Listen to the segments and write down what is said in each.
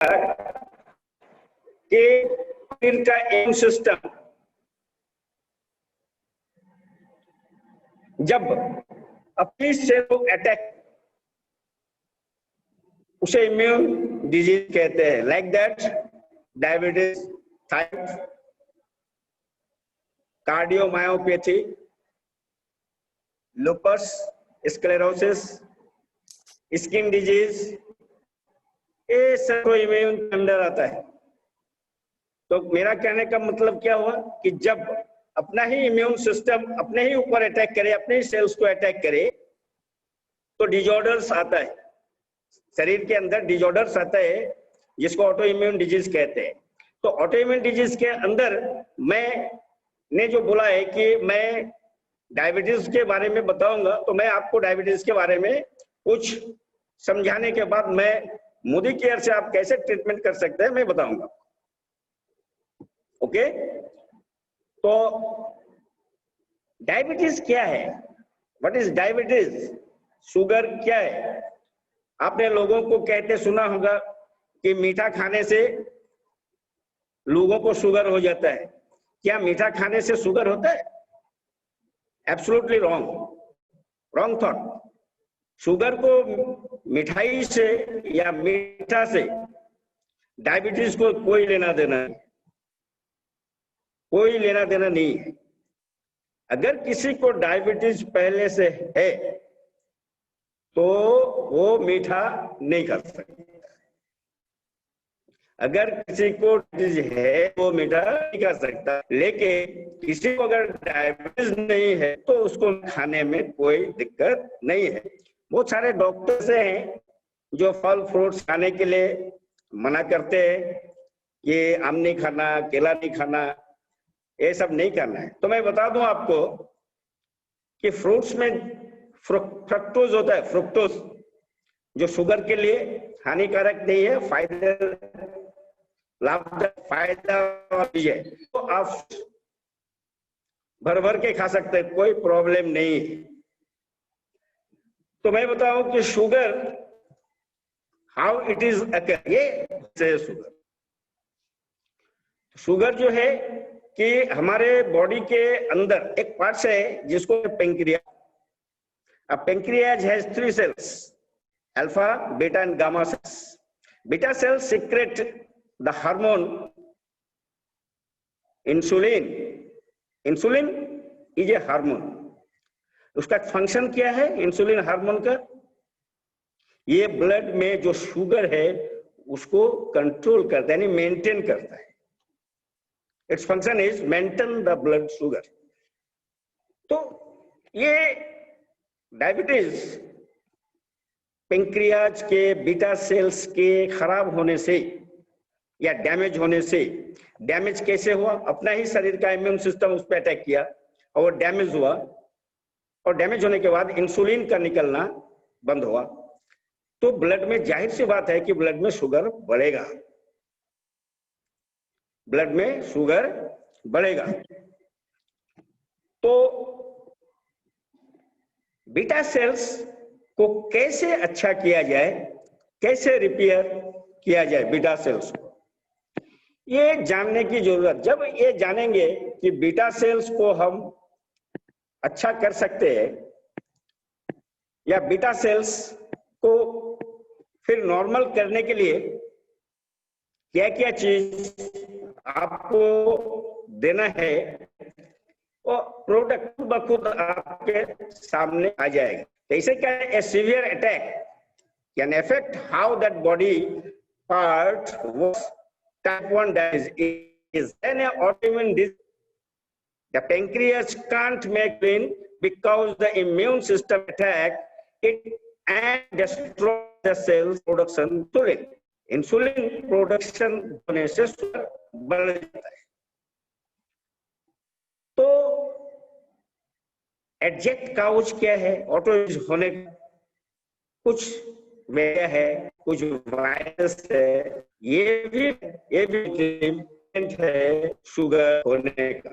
कि शरीर का इम्यून सिस्टम जब अपनी सेल को अटैक, उसे इम्यून डिजीज कहते हैं। Like that diabetes, thyroid, cardiomyopathy, lupus, sclerosis, skin disease, ये सब इम्यून के अंदर आता है। तो मेरा कहने का मतलब क्या हुआ कि जब अपना ही इम्यून सिस्टम अपने ही ऊपर अटैक करे, अपने ही सेल्स को अटैक करे, तो डिजॉर्डर्स आता है शरीर के अंदर, डिजॉर्डर्स आता है जिसको ऑटो इम्यून डिजीज कहते हैं। तो ऑटो इम्यून डिजीज के अंदर मैंने जो बोला है कि मैं डायबिटीज के बारे में बताऊंगा, तो मैं आपको डायबिटीज के बारे में कुछ समझाने के बाद मैं मोदी केयर से आप कैसे ट्रीटमेंट कर सकते हैं मैं बताऊंगा। ओके, तो डायबिटीज क्या है? What is diabetes? शुगर क्या है? आपने लोगों को कहते सुना होगा कि मीठा खाने से लोगों को शुगर हो जाता है। क्या मीठा खाने से शुगर होता है? Absolutely wrong, wrong thought. Sugar को मिठाई से या मीठा से डायबिटीज को कोई लेना देना नहीं, कोई लेना देना नहीं है। अगर किसी को डायबिटीज पहले से है तो वो मीठा नहीं खा सकता। अगर किसी को डायबिटीज है वो मीठा नहीं खा सकता, लेकिन किसी को अगर डायबिटीज नहीं है तो उसको खाने में कोई दिक्कत नहीं है। बहुत सारे डॉक्टर्स हैं जो फल फ्रूट्स खाने के लिए मना करते हैं कि आम नहीं खाना, केला नहीं खाना, ये सब नहीं करना है। तो मैं बता दूं आपको कि फ्रूट्स में फ्रक्टोज होता है, फ्रुक्टोज, जो शुगर के लिए हानिकारक नहीं है, फायदा वाली है। तो आप भर भर के खा सकते हैं, कोई प्रॉब्लम नहीं है। तो मैं बताऊं कि sugar how it is occur, ये शुगर जो है कि हमारे बॉडी के अंदर एक पार्ट है जिसको पेंक्रियाज। अब pancreas has 3 cells, alpha, beta and gamma cells. Beta cells secrete the hormone insulin. Insulin is a hormone. उसका फंक्शन क्या है इंसुलिन हार्मोन का? ये ब्लड में जो शुगर है उसको कंट्रोल करता है, यानी मेंटेन करता है। Its function is maintain the blood sugar. तो ये डायबिटीज पेंक्रियाज के बीटा सेल्स के खराब होने से या डैमेज होने से, डैमेज कैसे हुआ? अपना ही शरीर का इम्यून सिस्टम उस पर अटैक किया और वो डैमेज हुआ, और डैमेज होने के बाद इंसुलिन का निकलना बंद हुआ, तो ब्लड में जाहिर सी बात है कि ब्लड में शुगर बढ़ेगा, ब्लड में शुगर बढ़ेगा। तो बीटा सेल्स को कैसे अच्छा किया जाए, कैसे रिपेयर किया जाए बीटा सेल्स को, ये जानने की जरूरत। जब ये जानेंगे कि बीटा सेल्स को हम अच्छा कर सकते हैं या बीटा सेल्स को फिर नॉर्मल करने के लिए क्या क्या चीज आपको देना है, और प्रोडक्ट बखुद आपके सामने आ जाएगा। जैसे क्या ए severe attack can affect how that body part works. Type 1 diabetes is an autoimmune disease. The pancreas can't make insulin because the immune system attack it and destroy the cells production insulin. Insulin production होने से sugar बढ़ जाता है। तो exact cause क्या है auto होने का? कुछ वजह है, कुछ वायरस है, ये भी है शुगर होने का।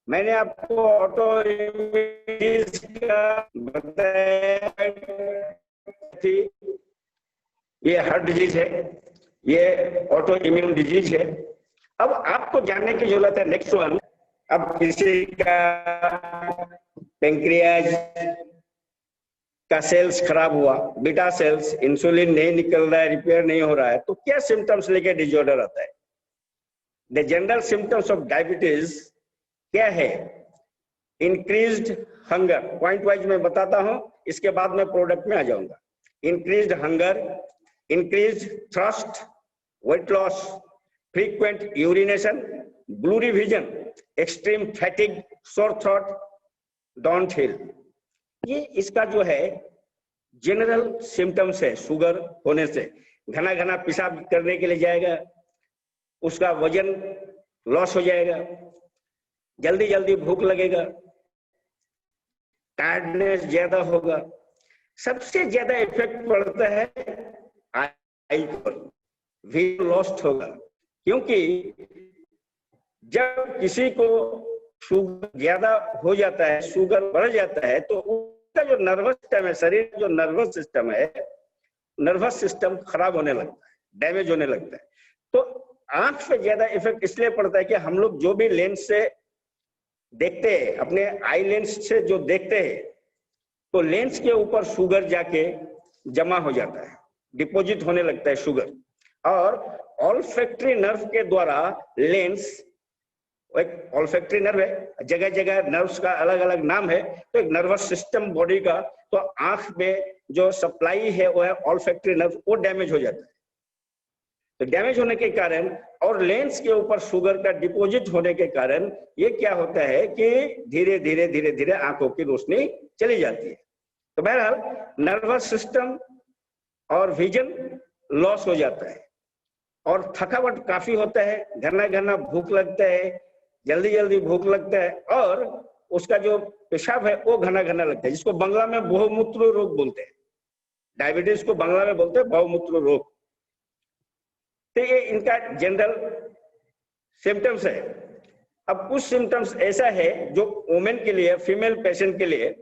मैंने आपको ऑटो का बताया थी, ये हार्ट डिजीज है, ये ऑटो इम्यून डिजीज है। अब आपको जानने की जरूरत है नेक्स्ट वन। अब किसी का पेंक्रियाज का सेल्स खराब हुआ, बीटा सेल्स, इंसुलिन नहीं निकल रहा है, रिपेयर नहीं हो रहा है, तो क्या सिम्टम्स लेके डिसऑर्डर आता है? The general symptoms of diabetes क्या है? इंक्रीज्ड हंगर, पॉइंट वाइज मैं बताता हूं, इसके बाद मैं प्रोडक्ट में आ जाऊंगा। Increased hunger, increased thrust, weight loss, frequent urination, blurry vision, extreme fatigue, sore throat, downhill। ये इसका जो है जनरल सिम्टम्स है शुगर होने से। घना घना पेशाब करने के लिए जाएगा, उसका वजन लॉस हो जाएगा, जल्दी जल्दी भूख लगेगा, टायर्डनेस ज्यादा होगा। सबसे ज्यादा इफेक्ट पड़ता है आई पर, विजन लॉस्ट होगा। क्योंकि जब किसी को शुगर ज्यादा हो जाता है, शुगर बढ़ जाता है, तो उसका जो नर्वस सिस्टम है, शरीर जो नर्वस सिस्टम है, नर्वस सिस्टम खराब होने लगता है, डैमेज होने लगता है। तो आंख पे ज्यादा इफेक्ट इसलिए पड़ता है कि हम लोग जो भी लेंस से देखते हैं, अपने आई लेंस से जो देखते हैं, तो लेंस के ऊपर शुगर जाके जमा हो जाता है, डिपॉजिट होने लगता है शुगर। और ऑल्फैक्टरी नर्व के द्वारा लेंस, एक ऑल्फैक्टरी नर्व है, जगह जगह नर्व्स का अलग अलग नाम है, तो एक नर्वस सिस्टम बॉडी का, तो आंख में जो सप्लाई है वो है ऑल्फैक्टरी नर्व, वो डैमेज हो जाता है। तो डैमेज होने के कारण और लेंस के ऊपर शुगर का डिपॉजिट होने के कारण ये क्या होता है कि धीरे धीरे धीरे धीरे आंखों की रोशनी चली जाती है। तो बहरहाल नर्वस सिस्टम और विजन लॉस हो जाता है, और थकावट काफी होता है, घना घना भूख लगता है, जल्दी जल्दी भूख लगता है, और उसका जो पेशाब है वो घना घना लगता है, जिसको बांग्ला में बहुमूत्र रोग बोलते हैं। डायबिटीज को बांग्ला में बोलते हैं बहुमूत्र रोग। तो ये इनका जनरल सिम्टम्स है। अब कुछ सिम्टम्स ऐसा है जो वुमेन के लिए, फीमेल पेशेंट के लिए,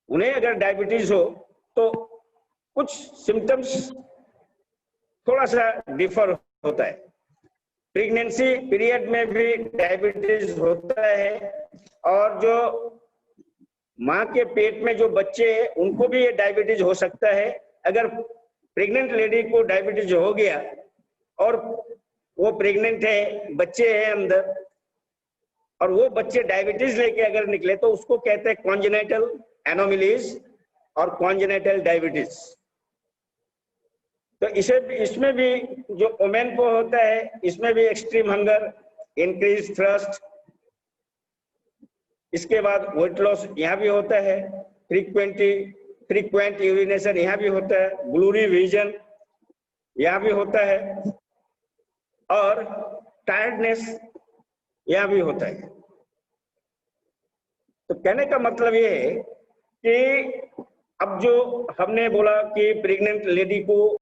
उन्हें अगर डायबिटीज हो तो कुछ सिम्टम्स थोड़ा सा डिफर होता है। प्रेगनेंसी पीरियड में भी डायबिटीज होता है, और जो माँ के पेट में जो बच्चे हैं उनको भी ये डायबिटीज हो सकता है। अगर प्रेग्नेंट लेडी को डायबिटीज हो गया और वो प्रेग्नेंट है, बच्चे हैं अंदर, और वो बच्चे डायबिटीज लेके अगर निकले तो उसको कहते हैं कॉन्जेनिटल एनोमलीज और कॉन्जेनिटल डायबिटीज। तो इसमें भी जो वुमेन को होता है, इसमें भी एक्सट्रीम हंगर, इंक्रीज थ्रस्ट, इसके बाद वेट लॉस यहाँ भी होता है, फ्रीक्वेंट यूरिनेशन यहाँ भी होता है, ब्लूरी विजन यहाँ भी होता है, और टायर्डनेस यहाँ भी होता है। तो कहने का मतलब ये है कि अब जो हमने बोला कि प्रेग्नेंट लेडी को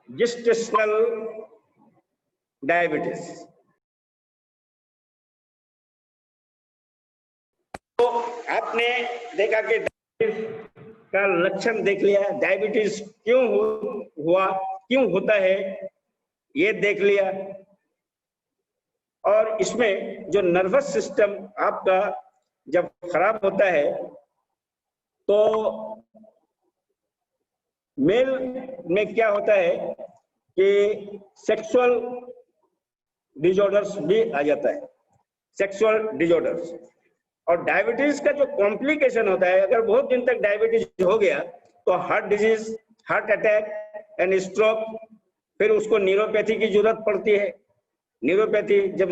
जेस्टेशनल डायबिटीज, तो आपने देखा कि डायबिटीज का लक्षण देख लिया, डायबिटीज क्यों हुआ, क्यों होता है ये देख लिया, और इसमें जो नर्वस सिस्टम आपका जब खराब होता है तो मेल में क्या होता है कि सेक्सुअल डिसऑर्डर्स भी आ जाता है, सेक्सुअल डिसऑर्डर्स। और डायबिटीज का जो कॉम्प्लिकेशन होता है, अगर बहुत दिन तक डायबिटीज हो गया तो heart disease, heart attack and stroke, फिर उसको न्यूरोपैथी की जरूरत पड़ती है। न्यूरोपैथी, जब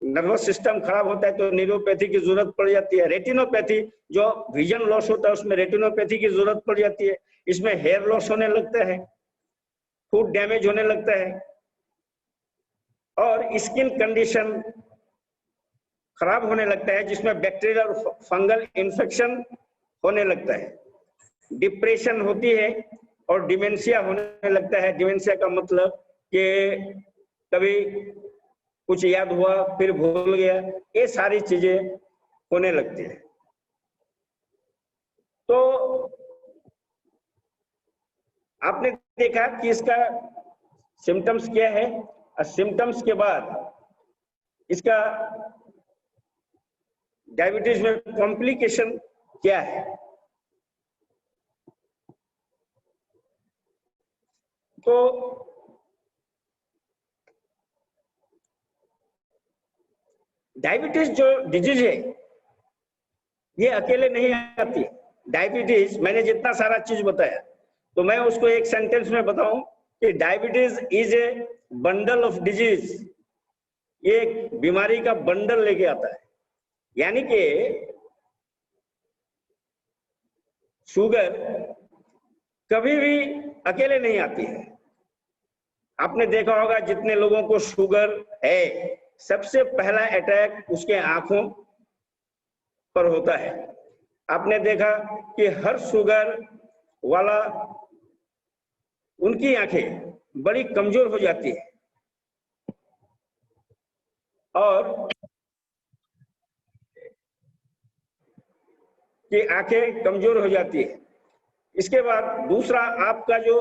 नर्वस सिस्टम खराब होता है तो न्यूरोपैथी की जरूरत पड़ जाती है। रेटिनोपैथी, जो विजन लॉस होता है उसमें रेटिनोपैथी की जरूरत पड़ जाती है। इसमें हेयर लॉस होने लगता है, फूड डैमेज होने लगता है, और स्किन कंडीशन खराब होने लगता है, जिसमें बैक्टीरियल और फंगल इन्फेक्शन होने लगता है। डिप्रेशन होती है और डिमेंशिया होने लगता है। डिमेंशिया का मतलब कि कभी कुछ याद हुआ फिर भूल गया, ये सारी चीजें होने लगती है। तो आपने देखा कि इसका सिम्टम्स क्या है, और सिम्टम्स के बाद इसका डायबिटीज में कॉम्प्लिकेशन क्या है। तो डायबिटीज जो डिजीज है ये अकेले नहीं आती। डायबिटीज, मैंने जितना सारा चीज बताया तो मैं उसको एक सेंटेंस में बताऊं कि diabetes is a bundle of disease. ये एक बीमारी का बंडल लेके आता है, यानी कि शुगर कभी भी अकेले नहीं आती है। आपने देखा होगा जितने लोगों को शुगर है, सबसे पहला अटैक उसके आंखों पर होता है। आपने देखा कि हर शुगर वाला उनकी आंखें बड़ी कमजोर हो जाती है और कि आंखें कमजोर हो जाती है। इसके बाद दूसरा आपका जो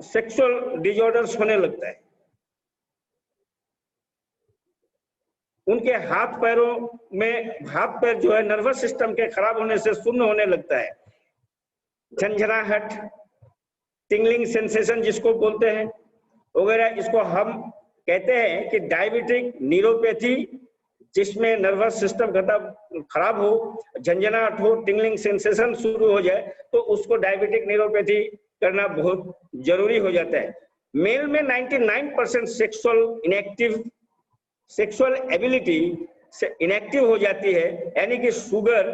सेक्सुअल डिजॉर्डर्स होने लगता है, उनके हाथ पैर जो है नर्वस सिस्टम के खराब होने से शून्य होने लगता है। झंझनाहट, टिंगलिंग सेंसेशन जिसको बोलते हैं वगैरह, इसको हम कहते हैं कि डायबिटिक न्यूरोपैथी, जिसमें नर्वस सिस्टम खराब हो, झंझनाहट हो, टिंगलिंग सेंसेशन शुरू हो जाए तो उसको डायबिटिक न्यूरोपैथी करना बहुत जरूरी हो जाता है। मेल में 99% सेक्सुअल एबिलिटी से इनएक्टिव हो जाती है, यानी कि शुगर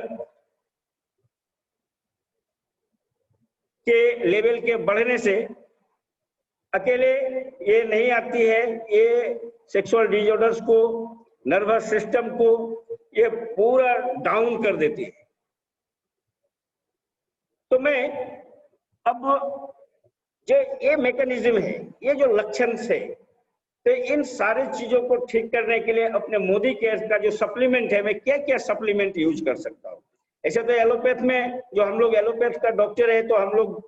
के लेवल के बढ़ने से अकेले ये नहीं आती है, ये सेक्सुअल डिजॉर्डर्स को, नर्वस सिस्टम को ये पूरा डाउन कर देती है। तो मैं अब जो ये मैकेनिज्म है, ये जो लक्षण है, तो इन सारी चीजों को ठीक करने के लिए अपने मोदी केयर का जो सप्लीमेंट है, मैं क्या क्या सप्लीमेंट यूज कर सकता हूँ। ऐसे तो एलोपैथ में, जो हम लोग एलोपैथ का डॉक्टर है तो हम लोग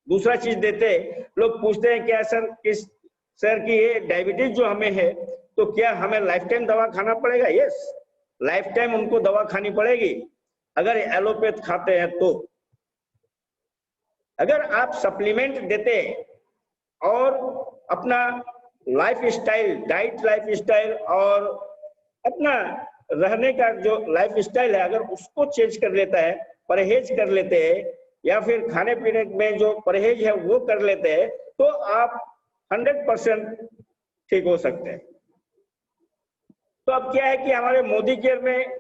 दूसरा चीज देते हैं। लोग पूछते हैं क्या सर कि ये डायबिटीज जो हमें है तो क्या हमें लाइफ टाइम दवा खाना पड़ेगा? यस, लाइफ टाइम उनको दवा खानी पड़ेगी अगर एलोपैथ खाते हैं तो। अगर आप सप्लीमेंट देते हैं और अपना life style, diet life style और अपना रहने का जो लाइफ स्टाइल है, अगर उसको चेंज कर लेता है, परहेज कर लेते हैं, या फिर खाने पीने में जो परहेज है वो कर लेते हैं, तो आप 100% ठीक हो सकते हैं। तो अब क्या है कि हमारे मोदी केयर में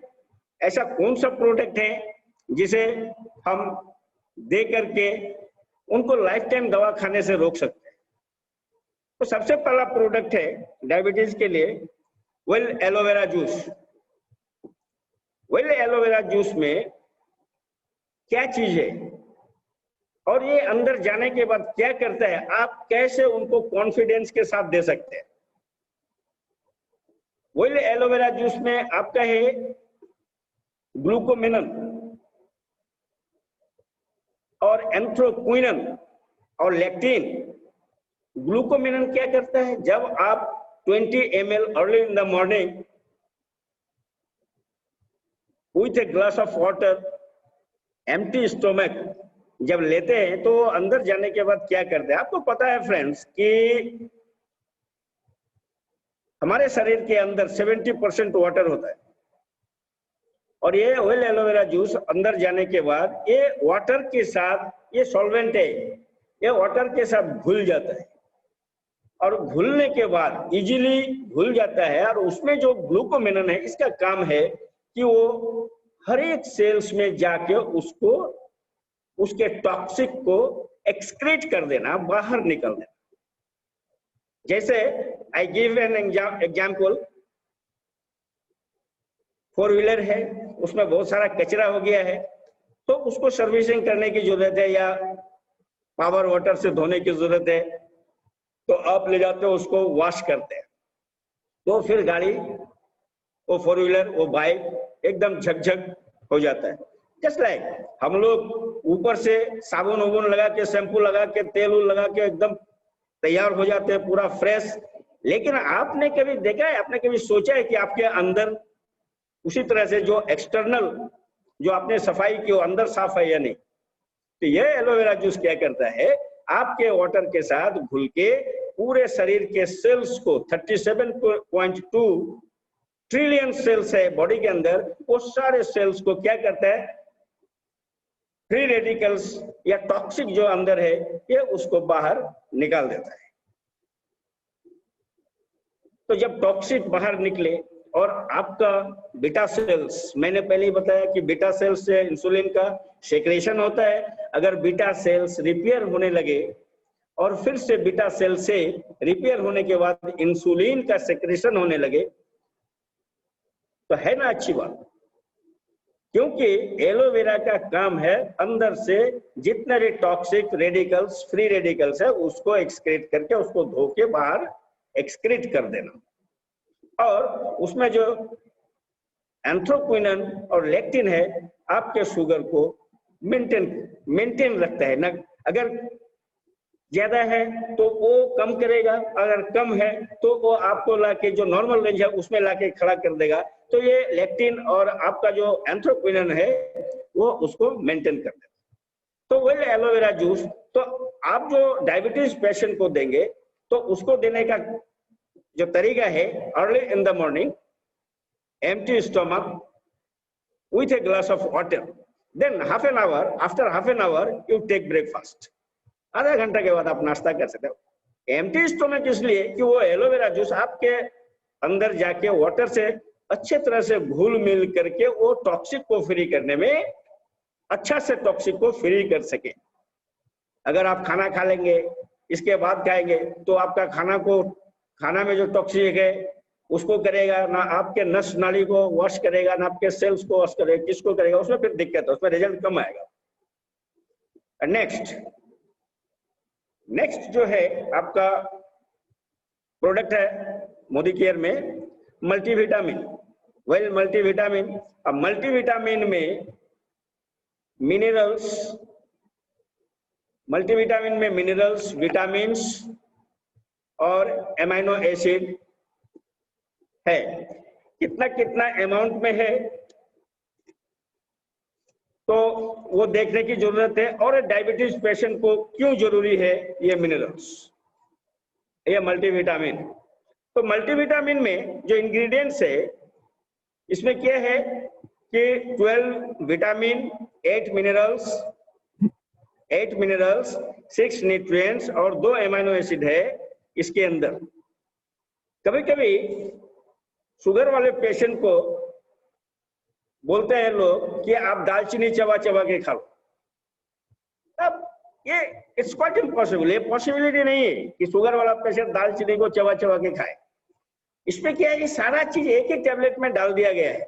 ऐसा कौन सा प्रोडक्ट है जिसे हम दे करके उनको लाइफ टाइम दवा खाने से रोक सकते हैं। तो सबसे पहला प्रोडक्ट है डायबिटीज के लिए well aloe vera juice. Well aloe vera juice में क्या चीज है और ये अंदर जाने के बाद क्या करता है, आप कैसे उनको कॉन्फिडेंस के साथ दे सकते हैं। वेल एलोवेरा जूस में आपका है ग्लूकोमिनन और एंथ्रोक्विनन और लेक्टिन। ग्लूकोमिनन क्या करता है, जब आप 20 ml early in the morning with a glass of water empty stomach जब लेते हैं तो अंदर जाने के बाद क्या करते हैं। आपको पता है फ्रेंड्स कि हमारे शरीर के अंदर 70% वाटर होता है और ये ऑयल एलोवेरा जूस अंदर जाने के बाद ये वाटर के साथ, ये सॉल्वेंट है, ये वाटर के साथ घुल जाता है और घुलने के बाद इजीली घुल जाता है। और उसमें जो ग्लूकोमिनन है, इसका काम है कि वो हर एक सेल्स में जाके उसको, उसके टॉक्सिक को एक्सक्रीट कर देना, बाहर निकल देना। जैसे I give an example, 4 wheeler है, उसमें बहुत सारा कचरा हो गया है तो उसको सर्विसिंग करने की जरूरत है या पावर वाटर से धोने की जरूरत है, तो आप ले जाते हो उसको वॉश करते हैं, तो फिर गाड़ी वो फोर व्हीलर, वो बाइक एकदम झकझक हो जाता है। जस्ट लाइक हम लोग ऊपर से साबुन वाबुन लगा के, शैम्पू लगा के, तेल उल लगा के एकदम तैयार हो जाते हैं पूरा फ्रेश। लेकिन आपने कभी देखा है, आपने कभी सोचा है कि आपके अंदर उसी तरह से जो एक्सटर्नल जो आपने सफाई की, वो अंदर साफ है या नहीं? तो ये एलोवेरा जूस क्या करता है, आपके वाटर के साथ घुल के पूरे शरीर के सेल्स को 37.2 ट्रिलियन सेल्स है बॉडी के अंदर, वो सारे सेल्स को क्या करता है, फ्री रेडिकल्स या टॉक्सिक जो अंदर है ये उसको बाहर निकाल देता है। तो जब टॉक्सिक बाहर निकले और आपका बीटा सेल्स, मैंने पहले ही बताया कि बीटा सेल्स से इंसुलिन का सेक्रेशन होता है। अगर बीटा सेल्स रिपेयर होने लगे और फिर से बीटा सेल से रिपेयर होने के बाद इंसुलिन का सेक्रेशन होने लगे, तो है ना अच्छी बात। क्योंकि एलोवेरा का काम है अंदर से जितने भी टॉक्सिक रेडिकल्स, फ्री रेडिकल्स है, उसको एक्सक्रीट करके, उसको धो के बाहर एक्सक्रीट कर देना। और उसमें जो एंथ्रोक्विनन और लेक्टिन है आपके शुगर को मेंटेन रखता है ना। अगर ज्यादा है तो वो कम करेगा, अगर कम है तो वो आपको लाके जो नॉर्मल रेंज है उसमें लाके खड़ा कर देगा। तो ये लेक्टिन और आपका जो एंथ्रोक्विनन है वो उसको मेंटेन कर देगा। तो वही एलोवेरा जूस तो आप जो डायबिटीज पेशेंट को देंगे तो उसको देने का जो तरीका है, early in the morning, empty stomach with a glass of water, then half an hour, after half an hour you take breakfast। आधा घंटा के बाद आप नाश्ता कर सकते हो। एम्प्टी स्टोमक इसलिए कि वो एलोवेरा जूस आपके अंदर जाके वाटर से अच्छे तरह से घुल मिल करके वो टॉक्सिक को फ्री करने में अच्छा से टॉक्सिक को फ्री कर सके। अगर आप खाना खा लेंगे इसके बाद खाएंगे तो आपका खाना में जो टॉक्सिक है उसको करेगा ना, आपके नस नाली को वॉश करेगा ना, आपके सेल्स को वॉश करेगा, किसको करेगा, उसमें फिर दिक्कत है, उसमें रिजल्ट कम आएगा। नेक्स्ट जो है आपका प्रोडक्ट है मोदी केयर में मल्टीविटामिन। वेल मल्टीविटामिन, अब मल्टीविटामिन में मिनरल्स, विटामिन्स और एमाइनो एसिड है। कितना अमाउंट में है तो वो देखने की जरूरत है। और डायबिटीज पेशेंट को क्यों जरूरी है ये मिनरल्स, ये मल्टीविटामिन। तो मल्टीविटामिन में जो इंग्रेडिएंट्स है इसमें क्या है कि 12 विटामिन, 8 मिनरल्स, 6 न्यूट्रिएंट्स और 2 एमाइनो एसिड है इसके अंदर। कभी कभी शुगर वाले पेशेंट को बोलते हैं लोग कि आप दालचीनी चबा चबा के खाओ। अब ये इट्स क्वाइट इम्पॉसिबल, ये पॉसिबिलिटी नहीं है कि शुगर वाला पेशेंट दालचीनी को चबा चबा के खाए। इसमें क्या है, ये सारा चीज एक ही टैबलेट में डाल दिया गया है।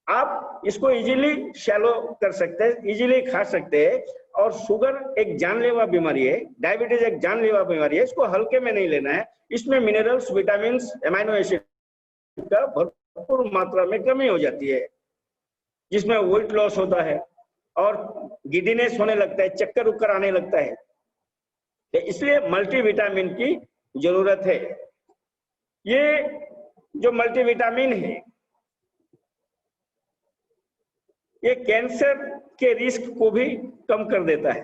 आप इसको इजीली शैलो कर सकते हैं, इजीली खा सकते हैं। और शुगर एक जानलेवा बीमारी है, डायबिटीज एक जानलेवा बीमारी है, इसको हल्के में नहीं लेना है। इसमें मिनरल्स, विटामिन, एमाइनो एसिड का भरपूर मात्रा में कमी हो जाती है, जिसमें वेट लॉस होता है और गिडीनेस होने लगता है, चक्कर उक्कर आने लगता है। तो इसलिए मल्टीविटामिन की जरूरत है। ये जो मल्टीविटामिन है ये कैंसर के रिस्क को भी कम कर देता है,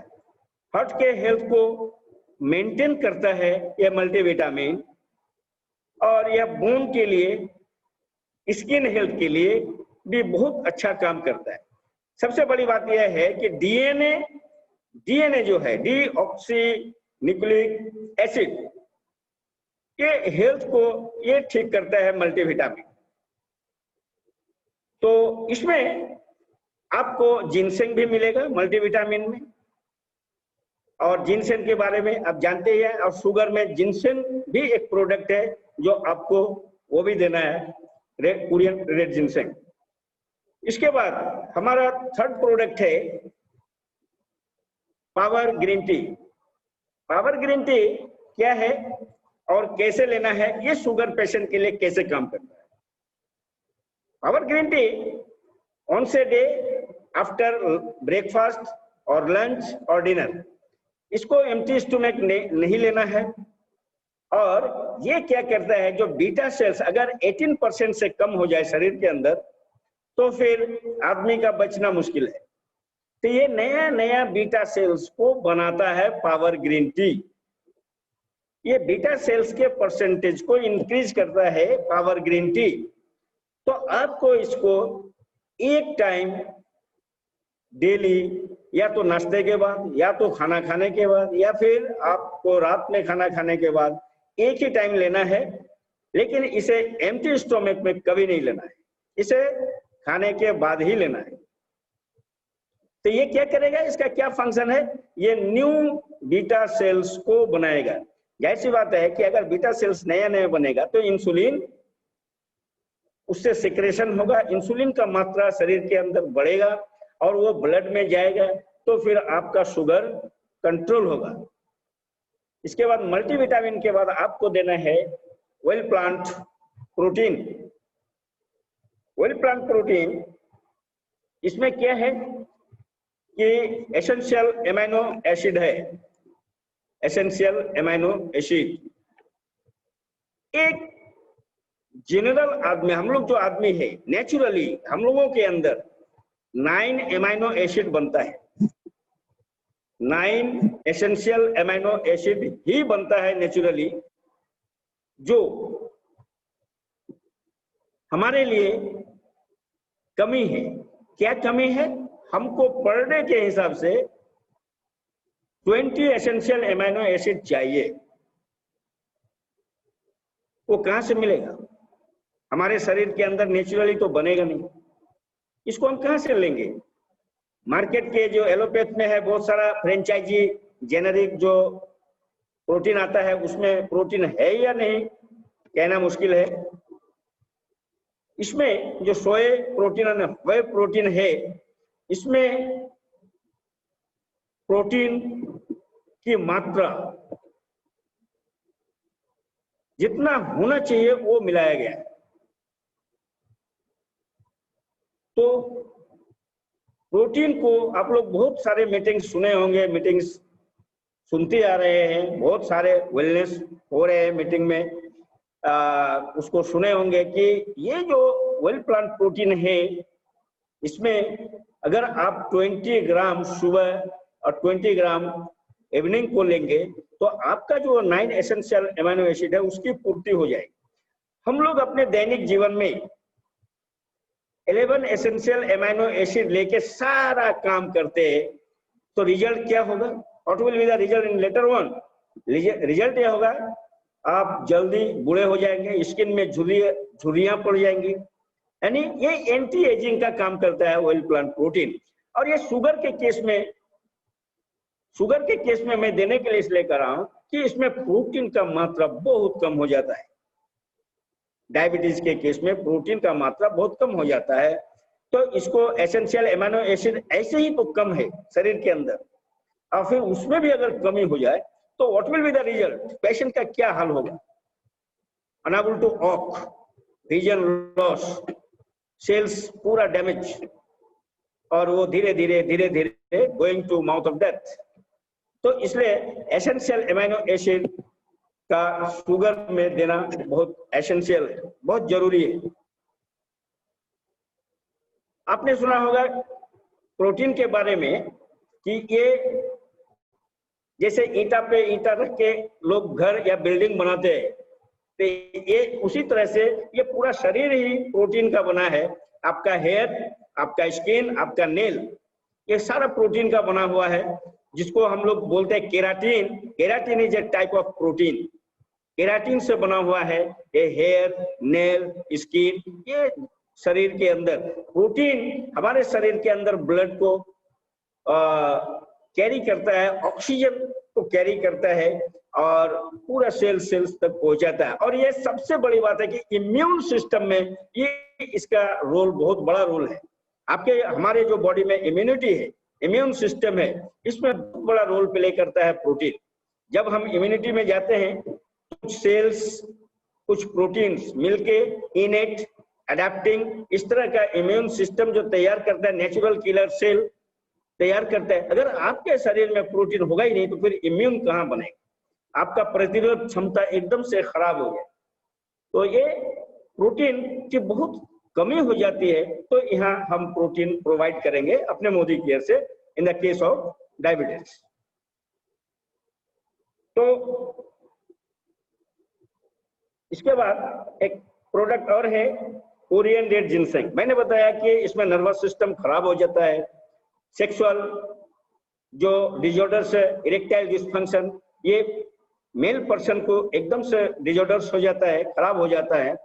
हार्ट के हेल्थ को मेंटेन करता है ये मल्टीविटामिन। और यह बोन के लिए, स्किन हेल्थ के लिए भी बहुत अच्छा काम करता है। सबसे बड़ी बात यह है कि डीएनए जो है, डीऑक्सी न्यूक्लिक एसिड, ये हेल्थ को ये ठीक करता है मल्टीविटामिन। तो इसमें आपको जिनसेंग भी मिलेगा मल्टीविटामिन में, और जिनसेंग के बारे में आप जानते ही हैं। और शुगर में जिनसेंग भी एक प्रोडक्ट है जो आपको वो भी देना है, कोरियन रेड जिनसेंग। इसके बाद हमारा थर्ड प्रोडक्ट है power green tea. Power green tea क्या है और कैसे लेना है, ये शुगर पेशेंट के लिए कैसे काम करता है। पावर ग्रीन टी ऑन से डे आफ्टर ब्रेकफास्ट और लंच और डिनर, इसको एम्प्टी स्टोमक नहीं लेना है। और ये क्या करता है, जो बीटा सेल्स अगर 18% से कम हो जाए शरीर के अंदर तो फिर आदमी का बचना मुश्किल है। तो ये नया नया बीटा सेल्स को बनाता है पावर ग्रीन टी। ये बीटा सेल्स के परसेंटेज को इंक्रीज करता है पावर ग्रीन टी। तो आपको इसको एक टाइम डेली, या तो नाश्ते के बाद, या तो खाना खाने के बाद, या फिर आपको रात में खाना खाने के बाद एक ही टाइम लेना है। लेकिन इसे एम्प्टी स्टोमक में कभी नहीं लेना है, इसे खाने के बाद ही लेना है। तो ये क्या करेगा, इसका क्या फंक्शन है, ये न्यू बीटा सेल्स को बनाएगा। जाहिर सी बात है कि अगर बीटा सेल्स नया नया बनेगा तो इंसुलिन उससे सिक्रेशन होगा, इंसुलिन का मात्रा शरीर के अंदर बढ़ेगा और वो ब्लड में जाएगा, तो फिर आपका शुगर कंट्रोल होगा। इसके बाद मल्टीविटामिन के बाद आपको देना है well plant protein. Well plant protein इसमें क्या है कि एसेंशियल एमिनो एसिड है, एसेंशियल एमिनो एसिड। एक जनरल आदमी, हम लोग जो आदमी है, नेचुरली हम लोगों के अंदर 9 एमिनो एसिड बनता है, 9 एसेंशियल एमिनो एसिड ही बनता है नेचुरली, जो हमारे लिए कमी है। क्या कमी है, हमको पर डे के हिसाब से 20 एसेंशियल एमिनो एसिड चाहिए। वो कहां से मिलेगा, हमारे शरीर के अंदर नेचुरली तो बनेगा नहीं, इसको हम कहां से लेंगे। मार्केट के जो एलोपैथ में है बहुत सारा फ्रेंचाइजी जेनेरिक जो प्रोटीन आता है, उसमें प्रोटीन है या नहीं कहना मुश्किल है। इसमें जो सोए प्रोटीन वे प्रोटीन है, इसमें प्रोटीन की मात्रा जितना होना चाहिए वो मिलाया गया है। तो प्रोटीन को आप लोग बहुत सारे मीटिंग्स सुने होंगे, मीटिंग्स सुनते आ रहे हैं, बहुत सारे वेलनेस हो रहे हैं मीटिंग में, उसको सुने होंगे कि ये जो वेल प्लांट प्रोटीन है, इसमें अगर आप 20 ग्राम सुबह और 20 ग्राम इवनिंग को लेंगे तो आपका जो 9 एसेंशियल एमिनो एसिड है उसकी पूर्ति हो जाएगी। हम लोग अपने दैनिक जीवन में 11 एसेंशियल एमिनो एसिड लेके सारा काम करते हैं, तो रिजल्ट क्या होगा, what will be the result in later on. Result यह होगा आप जल्दी बूढ़े हो जाएंगे, स्किन में झुर्रियां पड़ जाएंगी। यानी ये एंटी एजिंग का काम करता है वेल प्लांट प्रोटीन। और ये शुगर के केस में मैं देने के लिए इसलिए कर रहा हूं कि इसमें प्रोटीन का मात्रा बहुत कम हो जाता है। डायबिटीज के केस में प्रोटीन का मात्रा बहुत कम हो जाता है, तो इसको एसेंशियल एमिनो एसिड ऐसे ही तो कम है शरीर के अंदर, और फिर उसमें भी अगर कमी हो जाए तो what will be the result, patient का क्या हाल होगा। Unable to walk, vision loss, cells पूरा डैमेज, और वो धीरे धीरे going to mouth of death. तो इसलिए एसेंशियल एमिनो एसिड का शुगर में देना बहुत एसेंशियल है, बहुत जरूरी है। आपने सुना होगा प्रोटीन के बारे में कि ये जैसे ईंटा पे ईंटा रख के लोग घर या बिल्डिंग बनाते हैं, तो ये उसी तरह से ये पूरा शरीर ही प्रोटीन का बना है। आपका हेयर, आपका स्किन, आपका नेल, ये सारा प्रोटीन का बना हुआ है, जिसको हम लोग बोलते हैं keratin. Keratin is a type of protein, keratin से बना हुआ है ये हेयर, नेल, स्किन। ये शरीर के अंदर प्रोटीन हमारे शरीर के अंदर ब्लड को कैरी करता है, ऑक्सीजन को कैरी करता है और पूरा सेल्स तक पहुंचाता है। और ये सबसे बड़ी बात है कि इम्यून सिस्टम में ये इसका रोल, बहुत बड़ा रोल है। आपके हमारे जो बॉडी में इम्यूनिटी है, इम्यून सिस्टम है, इसमें बहुत बड़ा रोल प्ले करता है प्रोटीन। जब हम इम्यूनिटी में जाते हैं, कुछ सेल्स, कुछ प्रोटीन्स मिलके इनेट अडेप्टिंग, इस तरह का इम्यून सिस्टम जो तैयार करता है, नेचुरल किलर सेल तैयार करता है। अगर आपके शरीर में प्रोटीन होगा ही नहीं तो फिर इम्यून कहाँ बनेगा, आपका प्रतिरोध क्षमता एकदम से खराब हो गया। तो ये प्रोटीन की बहुत कमी हो जाती है, तो यहाँ हम प्रोटीन प्रोवाइड करेंगे अपने मोदी केयर से in the case of diabetes. तो इसके बाद एक प्रोडक्ट और है कोरियन रेड जिनसेंग। मैंने बताया कि इसमें नर्वस सिस्टम खराब हो जाता है, सेक्सुअल जो डिजॉर्डर्स है, इरेक्टाइल डिस्फंक्शन, ये मेल पर्सन को एकदम से डिजॉर्डर्स हो जाता है, खराब हो जाता है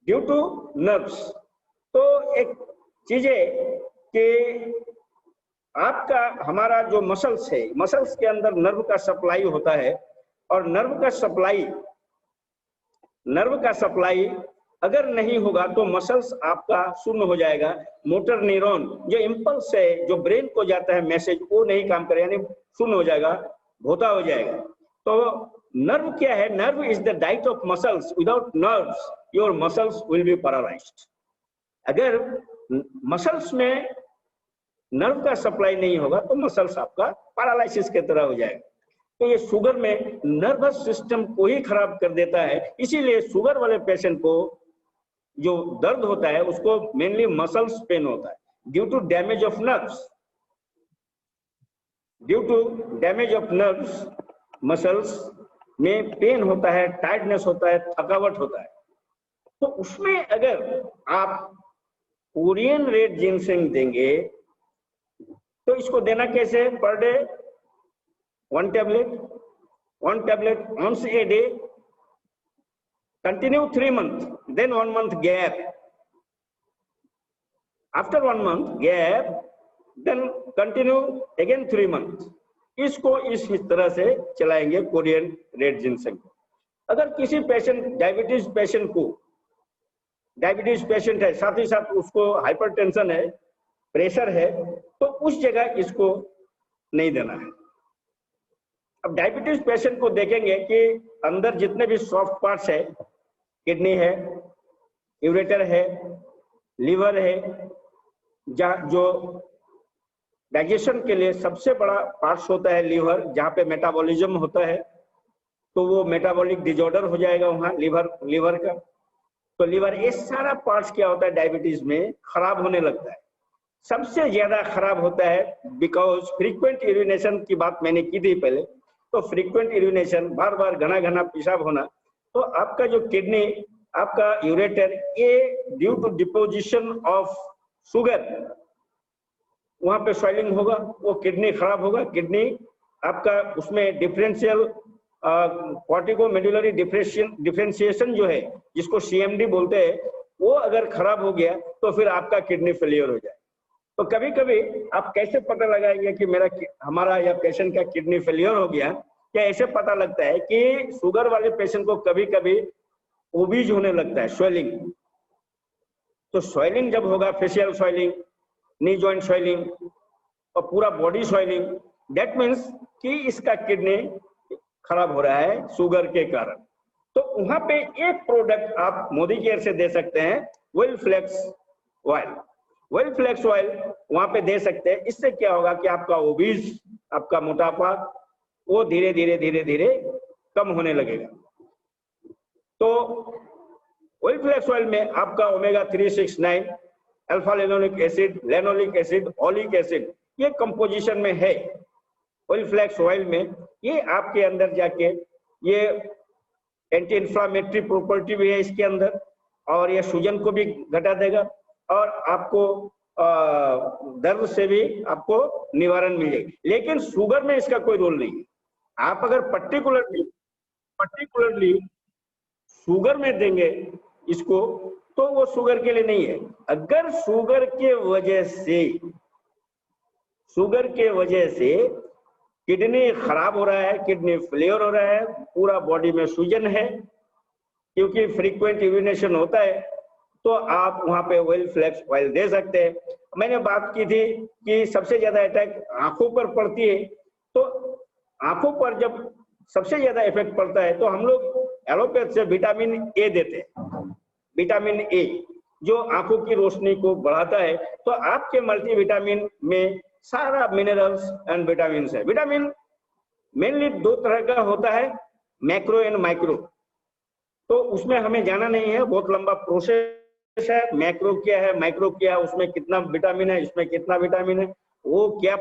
ड्यू टू नर्व्स। तो एक चीज है कि आपका हमारा जो मसल्स है, मसल्स के अंदर नर्व का सप्लाई होता है, और नर्व का सप्लाई अगर नहीं होगा तो मसल्स आपका शून्य हो जाएगा। मोटर न्यूरॉन जो इम्पल्स है, जो ब्रेन को जाता है मैसेज, वो नहीं काम करे, यानी शून्य हो जाएगा, भोता हो जाएगा। तो नर्व क्या है? Nerve is the diet of muscles. Without nerves your muscles will be paralysed. अगर मसल्स में नर्व का सप्लाई नहीं होगा तो मसल्स आपका पैरालिसिस की तरह हो जाएगा। तो ये शुगर में नर्वस सिस्टम को ही खराब कर देता है। इसीलिए शुगर वाले पेशेंट को जो दर्द होता है उसको मेनली मसल्स पेन होता है, due to damage of nerves. Due to damage of nerves muscles में पेन होता है, टायर्डनेस होता है, थकावट होता है। तो उसमें अगर आप कोरियन रेड जिनसेंग देंगे तो इसको देना कैसे? Per day 1 tablet once a day, continue 3 months, then 1 month gap. After 1 month gap, then continue again 3 months. इसको इस तरह से चलाएंगे कोरियन रेड जिनसेंग। अगर किसी पेशेंट डायबिटीज पेशेंट है, साथ ही साथ उसको हाइपरटेंशन है, प्रेशर है, तो उस जगह इसको नहीं देना है। अब डायबिटीज पेशेंट को देखेंगे कि अंदर जितने भी सॉफ्ट पार्ट्स है, किडनी है, यूरेटर है, लीवर है, जो डाइजेशन के लिए सबसे बड़ा पार्ट्स होता है लीवर, जहाँ पे मेटाबॉलिज्म होता है, तो वो मेटाबॉलिक डिजॉर्डर हो जाएगा वहाँ लीवर का। तो लीवर, ये सारा पार्ट्स क्या होता है डायबिटीज में खराब होने लगता है। सबसे ज्यादा खराब होता है बिकॉज फ्रीक्वेंट यूरिनेशन की बात मैंने की थी पहले। तो फ्रीक्वेंट यूरिनेशन, बार बार घना पेशाब होना, तो आपका जो किडनी, आपका यूरेटर, ये due to deposition of sugar वहां पे स्वेलिंग होगा, वो किडनी खराब होगा। किडनी आपका उसमें डिफरेंशियल कॉर्टिकोमेडुलरी डिफरेंशिएशन जो है, जिसको CMD बोलते हैं, वो अगर खराब हो गया तो फिर आपका किडनी फेलियर हो जाए। तो कभी कभी आप कैसे पता लगाएंगे कि हमारा या पेशेंट का किडनी फेलियर हो गया? क्या ऐसे पता लगता है कि शुगर वाले पेशेंट को कभी कभी ओबीज होने लगता है, स्वेलिंग। तो स्वेलिंग जब होगा, facial swelling, knee joint swelling और पूरा बॉडी स्वेलिंग, दैट मीन्स कि इसका किडनी खराब हो रहा है शुगर के कारण। तो वहां पे एक प्रोडक्ट आप मोदी केयर से दे सकते हैं, well flex oil. Well flex oil वहां पे दे सकते हैं। इससे क्या होगा कि आपका ओबीज, आपका मोटापा, वो धीरे धीरे कम होने लगेगा। तो वेल फ्लेक्स ऑयल में आपका omega 369, alpha linoleic acid, linoleic acid, oleic acid, ये कंपोजिशन में है ऑयल फ्लेक्स ऑयल में। ये आपके अंदर जाके ये एंटी इंफ्लामेटरी प्रॉपर्टी भी है इसके अंदर, और ये सूजन को भी घटा देगा, और आपको दर्द से भी आपको निवारण मिलेगा। लेकिन शुगर में इसका कोई रोल नहीं है। आप अगर पर्टिकुलरली शुगर में देंगे इसको तो वो शुगर के लिए नहीं है। अगर शुगर के वजह से किडनी खराब हो रहा है, किडनी फेलियर हो रहा है, पूरा बॉडी में सूजन है, क्योंकि फ्रीक्वेंट यूरिनेशन होता है, तो आप वहां पे वेल फ्लेक्स ऑयल दे सकते हैं। मैंने बात की थी कि सबसे ज्यादा अटैक आंखों पर पड़ती है, तो आंखों पर जब सबसे ज्यादा इफेक्ट पड़ता है तो हम लोग एलोपैथ से विटामिन ए देते हैं। विटामिन ए जो आंखों की रोशनी को बढ़ाता है। तो आपके मल्टीविटामिन में सारा मिनरल्स एंड विटामिन है। विटामिन मेनली दो तरह का होता है, मैक्रो एंड माइक्रो। तो उसमें हमें जाना नहीं है, बहुत लंबा प्रोसेस है। मैक्रो क्या है, माइक्रो क्या है, उसमें कितना विटामिन है, इसमें कितना विटामिन है, वो क्या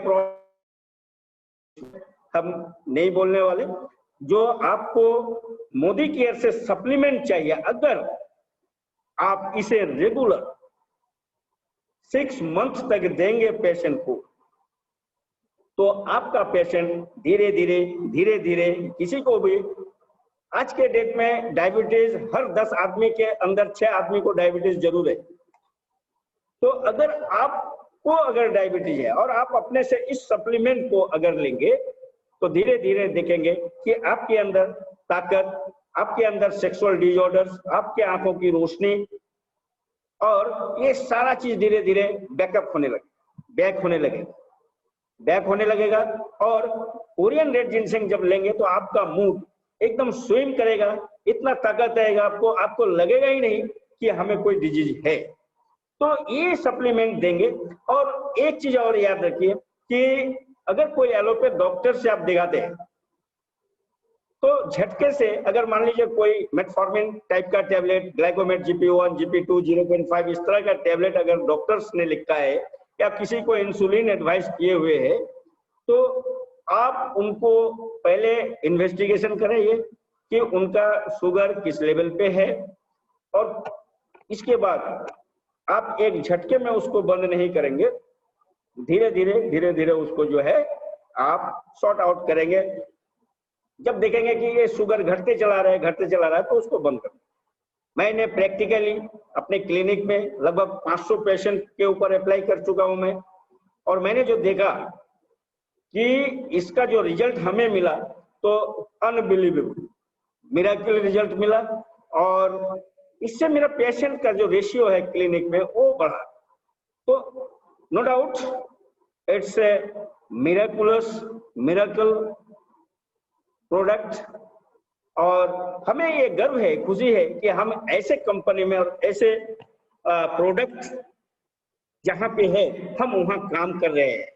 हम नहीं बोलने वाले। जो आपको मोदी केयर से सप्लीमेंट चाहिए, अगर आप इसे रेगुलर 6 मंथ तक देंगे पेशेंट को, तो आपका पेशेंट धीरे धीरे किसी को भी, आज के डेट में डायबिटीज हर 10 आदमी के अंदर 6 आदमी को डायबिटीज जरूर है। तो अगर आपको अगर डायबिटीज है और आप अपने से इस सप्लीमेंट को अगर लेंगे, तो धीरे धीरे देखेंगे कि आपके अंदर ताकत, आपके अंदर सेक्सुअल डिसऑर्डर्स, आपके आंखों की रोशनी और ये सारा चीज धीरे धीरे बैकअप होने लगे, बैक होने लगेगा। और कोरियन रेड जिनसेंग जब लेंगे तो आपका मूड एकदम स्विंग करेगा, इतना ताकत आएगा आपको लगेगा ही नहीं कि हमें कोई डिजीज है। तो ये सप्लीमेंट देंगे। और एक चीज और याद रखिए कि अगर कोई एलोपैथ डॉक्टर से आप दिखाते हैं, तो झटके से अगर मान लीजिए कोई मेटफॉर्मिन टाइप का टैबलेट, ग्लाइकोमेट GP1, GP2, 0.5 इस तरह का टैबलेट अगर डॉक्टर्स ने लिखा है या किसी को इंसुलिन एडवाइस किए हुए है, तो आप उनको पहले इन्वेस्टिगेशन कराइए कि उनका शुगर किस लेवल पे है, और इसके बाद आप एक झटके में उसको बंद नहीं करेंगे, धीरे धीरे उसको जो है आप सॉर्ट आउट करेंगे। जब देखेंगे कि ये शुगर घटते चला रहा है तो उसको बंद करें। मैंने प्रैक्टिकली अपने क्लिनिक में लगभग 500 पेशेंट के ऊपर अप्लाई कर चुका हूं मैं, और मैंने जो देखा कि इसका जो रिजल्ट हमें मिला तो अनबिलीवेबल, मिरेकल रिजल्ट मिला। और इससे मेरा पेशेंट का जो रेशियो है क्लिनिक में वो बढ़ा। तो no doubt it's a miracle product, और हमें ये गर्व है, खुशी है कि हम ऐसे कंपनी में और ऐसे प्रोडक्ट जहां पे है हम वहां काम कर रहे हैं।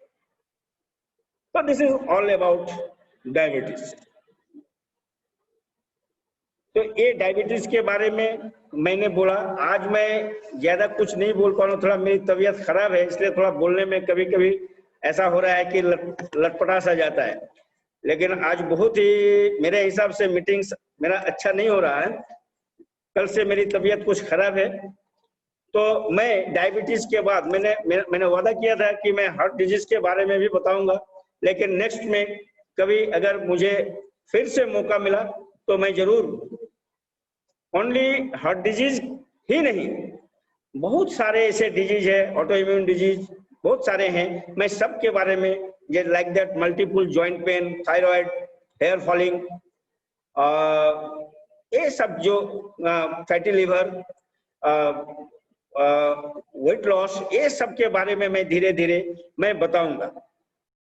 तो this is all about diabetes. तो ये डायबिटीज के बारे में मैंने बोला। आज मैं ज्यादा कुछ नहीं बोल पा रहा हूँ, थोड़ा मेरी तबीयत खराब है, इसलिए थोड़ा बोलने में कभी कभी ऐसा हो रहा है कि लटपटा सा जाता है। लेकिन आज बहुत ही मेरे हिसाब से मीटिंग्स मेरा अच्छा नहीं हो रहा है, कल से मेरी तबीयत कुछ खराब है। तो मैं डायबिटीज के बाद मैंने वादा किया था कि मैं हार्ट डिजीज के बारे में भी बताऊंगा, लेकिन नेक्स्ट में कभी अगर मुझे फिर से मौका मिला तो मैं जरूर, ओनली हार्ट डिजीज ही नहीं, बहुत सारे ऐसे डिजीज है, ऑटो इम्यून डिजीज बहुत सारे हैं, मैं सब के बारे में, like that multiple joint pain, thyroid, hair falling, ये सब जो फैटी लिवर, वेट लॉस, ये सब के बारे में मैं धीरे धीरे मैं बताऊंगा।